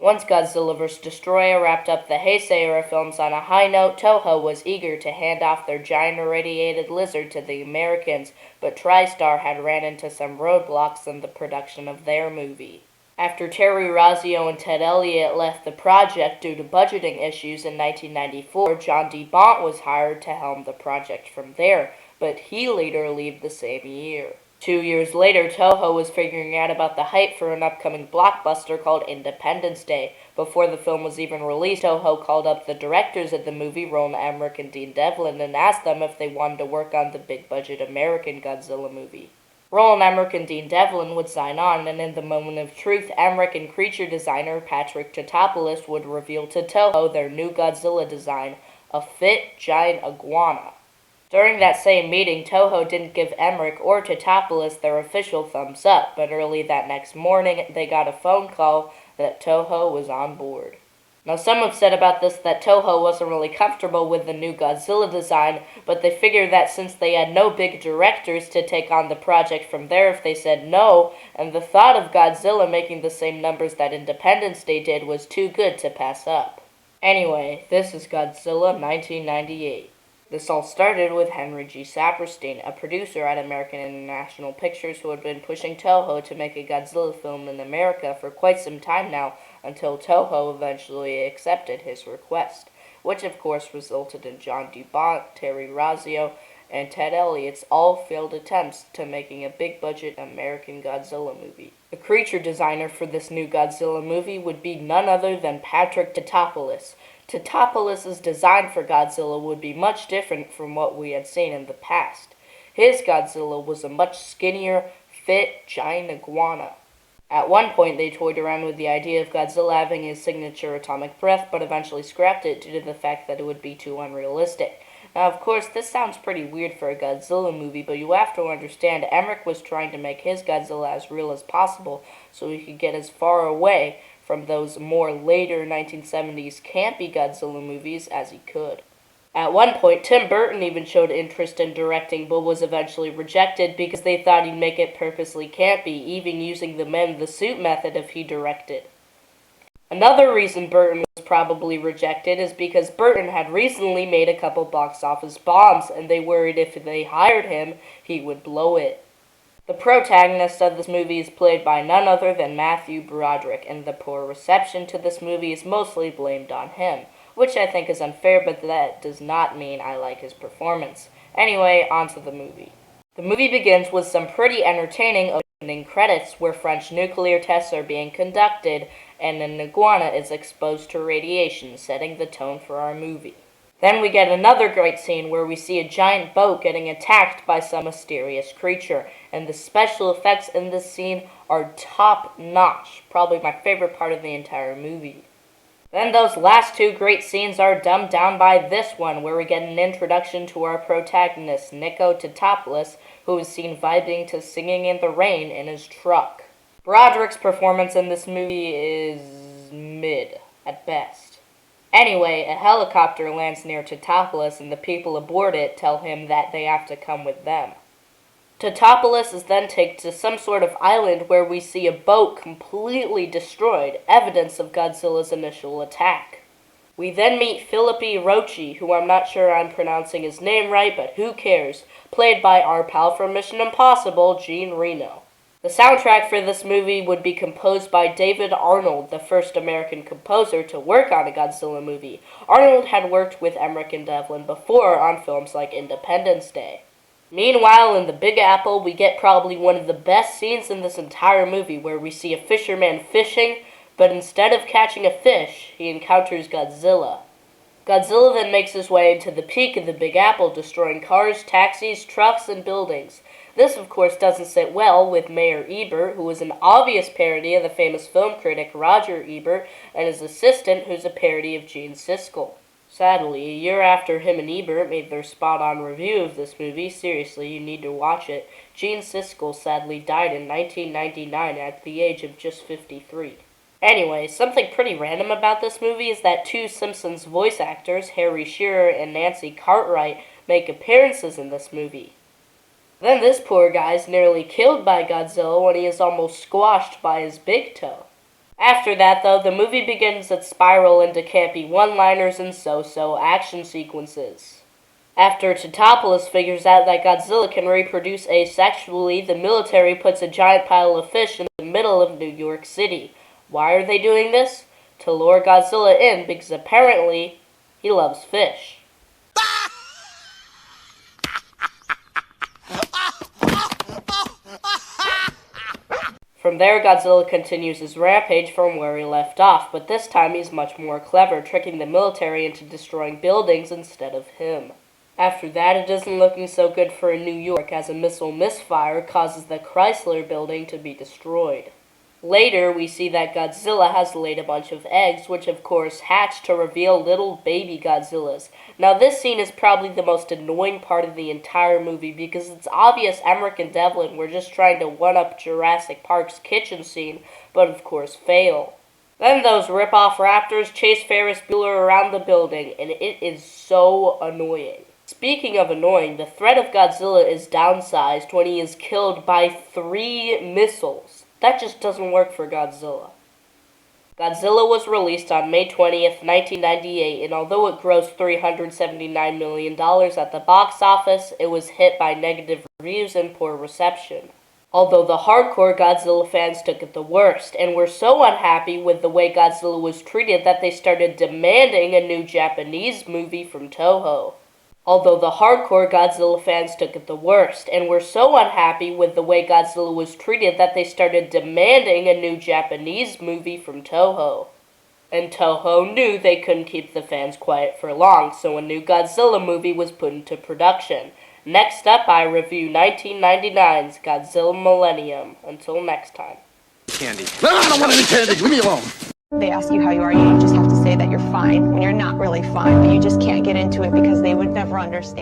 Once Godzilla vs. Destroyer wrapped up the Heisei era films on a high note, Toho was eager to hand off their giant irradiated lizard to the Americans, but TriStar had ran into some roadblocks in the production of their movie. After Terry Rossio and Ted Elliott left the project due to budgeting issues in 1994, John D. Bont was hired to helm the project from there, but he later left the same year. 2 years later, Toho was figuring out about the hype for an upcoming blockbuster called Independence Day. Before the film was even released, Toho called up the directors of the movie, Roland Emmerich and Dean Devlin, and asked them if they wanted to work on the big-budget American Godzilla movie. Roland Emmerich and Dean Devlin would sign on, and in the moment of truth, Emmerich and creature designer Patrick Tatopoulos would reveal to Toho their new Godzilla design, a fit giant iguana. During that same meeting, Toho didn't give Emmerich or Tatopoulos their official thumbs up, but early that next morning, they got a phone call that Toho was on board. Now, some have said about this that Toho wasn't really comfortable with the new Godzilla design, but they figured that since they had no big directors to take on the project from there if they said no, and the thought of Godzilla making the same numbers that Independence Day did was too good to pass up. Anyway, this is Godzilla 1998. This all started with Henry G. Saperstein, a producer at American International Pictures who had been pushing Toho to make a Godzilla film in America for quite some time now, until Toho eventually accepted his request, which of course resulted in John D. Bont, Terry Rossio, and Ted Elliott's all failed attempts to making a big-budget American Godzilla movie. The creature designer for this new Godzilla movie would be none other than Patrick Tatopoulos. Tatopoulos' design for Godzilla would be much different from what we had seen in the past. His Godzilla was a much skinnier, fit, giant iguana. At one point, they toyed around with the idea of Godzilla having his signature atomic breath, but eventually scrapped it due to the fact that it would be too unrealistic. Now, of course, this sounds pretty weird for a Godzilla movie, but you have to understand Emmerich was trying to make his Godzilla as real as possible so he could get as far away from those more later 1970s campy Godzilla movies as he could. At one point, Tim Burton even showed interest in directing, but was eventually rejected because they thought he'd make it purposely campy, even using the men in the suit method if he directed. Another reason Burton was probably rejected is because Burton had recently made a couple box office bombs, and they worried if they hired him, he would blow it. The protagonist of this movie is played by none other than Matthew Broderick, and the poor reception to this movie is mostly blamed on him, which I think is unfair, but that does not mean I like his performance. Anyway, onto the movie. The movie begins with some pretty entertaining opening credits where French nuclear tests are being conducted and an iguana is exposed to radiation, setting the tone for our movie. Then we get another great scene where we see a giant boat getting attacked by some mysterious creature, and the special effects in this scene are top-notch, probably my favorite part of the entire movie. Then those last two great scenes are dumbed down by this one, where we get an introduction to our protagonist, Nico Tatopoulos, who is seen vibing to Singing in the Rain in his truck. Broderick's performance in this movie is mid, at best. Anyway, a helicopter lands near Tatopoulos, and the people aboard it tell him that they have to come with them. Tatopoulos is then taken to some sort of island where we see a boat completely destroyed, evidence of Godzilla's initial attack. We then meet Phillipe Rochi, who I'm not sure I'm pronouncing his name right, but who cares, played by our pal from Mission Impossible, Gene Reno. The soundtrack for this movie would be composed by David Arnold, the first American composer to work on a Godzilla movie. Arnold had worked with Emmerich and Devlin before on films like Independence Day. Meanwhile, in the Big Apple, we get probably one of the best scenes in this entire movie where we see a fisherman fishing, but instead of catching a fish, he encounters Godzilla. Godzilla then makes his way into the peak of the Big Apple, destroying cars, taxis, trucks, and buildings. This, of course, doesn't sit well with Mayor Ebert, who is an obvious parody of the famous film critic Roger Ebert, and his assistant, who's a parody of Gene Siskel. Sadly, a year after him and Ebert made their spot-on review of this movie, seriously, you need to watch it, Gene Siskel sadly died in 1999 at the age of just 53. Anyway, something pretty random about this movie is that two Simpsons voice actors, Harry Shearer and Nancy Cartwright, make appearances in this movie. Then this poor guy's nearly killed by Godzilla when he is almost squashed by his big toe. After that, though, the movie begins its spiral into campy one-liners and so-so action sequences. After Totopoulos figures out that Godzilla can reproduce asexually, the military puts a giant pile of fish in the middle of New York City. Why are they doing this? To lure Godzilla in, because apparently he loves fish. From there, Godzilla continues his rampage from where he left off, but this time he's much more clever, tricking the military into destroying buildings instead of him. After that, it isn't looking so good for New York, as a missile misfire causes the Chrysler Building to be destroyed. Later, we see that Godzilla has laid a bunch of eggs, which of course hatch to reveal little baby Godzillas. Now, this scene is probably the most annoying part of the entire movie because it's obvious Emmerich and Devlin were just trying to one-up Jurassic Park's kitchen scene, but of course fail. Then those rip-off raptors chase Ferris Bueller around the building, and it is so annoying. Speaking of annoying, the threat of Godzilla is downsized when he is killed by 3 missiles. That just doesn't work for Godzilla. Godzilla was released on May 20th, 1998, and although it grossed $379 million at the box office, it was hit by negative reviews and poor reception. Although the hardcore Godzilla fans took it the worst, and were so unhappy with the way Godzilla was treated that they started demanding a new Japanese movie from Toho. Although the hardcore Godzilla fans took it the worst, and were so unhappy with the way Godzilla was treated that they started demanding a new Japanese movie from Toho. And Toho knew they couldn't keep the fans quiet for long, so a new Godzilla movie was put into production. Next up, I review 1999's Godzilla Millennium. Until next time. Candy. No, I don't want any candy. Leave me alone. They ask you how you are, you just have to say that you're fine when you're not really fine, but you just can't get into it because they would never understand.